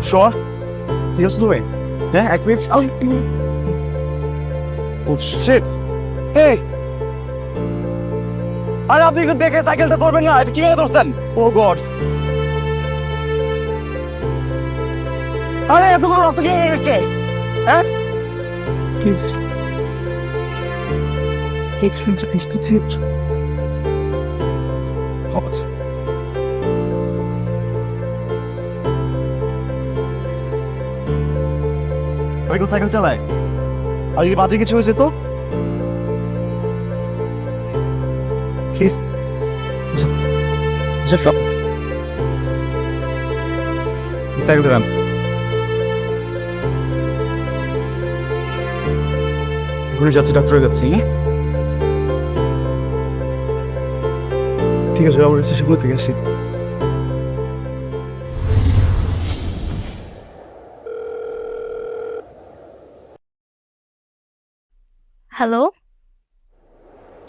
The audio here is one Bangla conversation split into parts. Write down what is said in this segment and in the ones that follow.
Sure? Yes, do it. Yeah, এক মিনিট। Oh shit! Hey! আরে আপনি একটু দেখে সাইকেলটা ধরবেন না, এটা কিভাবে ধরছেন? Oh God! আরে এতগুলো রক্ত কিভাবে বেরোচ্ছে? হ্যাঁ? Please. It's Pause. আমি তো সাইকেল চালাই, আর যদি বাজে কিছু হয়েছে তো? সাইকেল দেবেন। ঘুরে যাচ্ছে ডাক্তারের কাছে। ঠিক আছে, আমার এসে বলতে গেছি। হ্যালো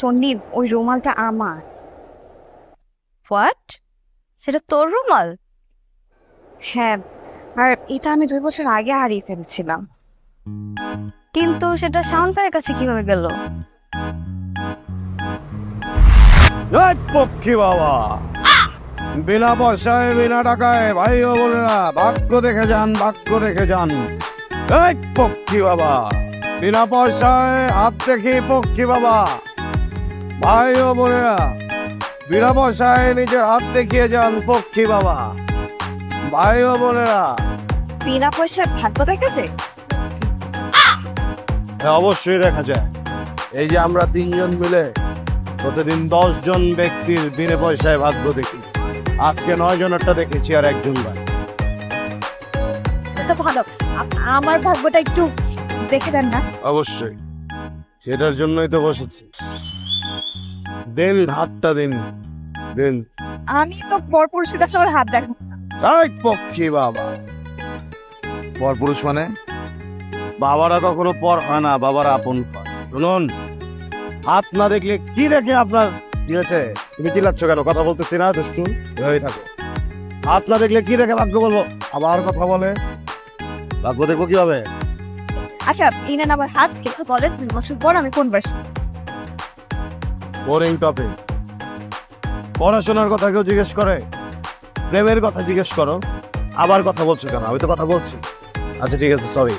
সন্দীপ, ওই রুমালটা আমার। হোয়াট? সেটা তোর রুমাল? হ্যাঁ, আর এটা আমি 2 বছর আগে হারিয়ে ফেলেছিলাম। কিন্তু সেটা শাওন ভাইয়ের কাছে কিভাবে গেল? পক্ষী বাবা, বিনা পয়সায় বিনা টাকায় ভাই ও বোনেরা ভাগ্য দেখে যান, ভাগ্য দেখে যান। এই পক্ষী বাবা, বিনা পয়সায় হাত দেখি পক্ষী বাবা। ভাই ও বোনেরা বিনা পয়সায় নিজের হাত দেখিয়ে যান পক্ষী বাবা। ভাই ও বোনেরা, বিনা পয়সায় ভাগ্য দেখেছে? অবশ্যই দেখা যায়। এই যে আমরা 3 জন মিলে প্রতিদিন 10 জন ব্যক্তির বিনা পয়সায় ভাগ্য দেখি। আজকে 9 জনেরটা দেখেছি আর 1 জন ভাই। এটা ভালো, আমার ভাগ্যটা একটু দেখে দেন না। অবশ্যই, সেটার জন্যই তো বসেছি। দিন হাতটা দিন, দিন। আমি তো পরপুরুষের কাছে আমার হাত দেখো। এই পক্ষী বাবা, পরপুরুষ মানে? বাবারা কখনো পর হয় না, বাবারা আপন হয়। শুনুন, হাত না দেখলে কি দেখে আপনার কি হয়েছে? তুমি চিল্লাচ্ছ কেন? কথা বলতেছি না, দুষ্টু এভাবেই থাকো। হাত না দেখলে কি দেখে ভাগ্য বলবো? আবার কথা বলে, ভাগ্য দেখবো কিভাবে? আচ্ছা, ইনান আমার হাত দেখে বলেন 2 বছর পর আমি কোন ভার্সন? Boring topic. পড়াশোনার কথা কেউ জিজ্ঞেস করে? প্রেমের কথা জিজ্ঞেস করো। আবার কথা বলছো কেন? আমি তো কথা বলছি। আচ্ছা ঠিক আছে, সরি।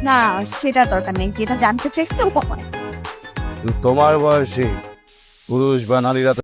না, সেটা দরকার নেই। যেটা জানতে চাইছে ও কখন? তোমার বয়সী পুরুষ বা নারীরা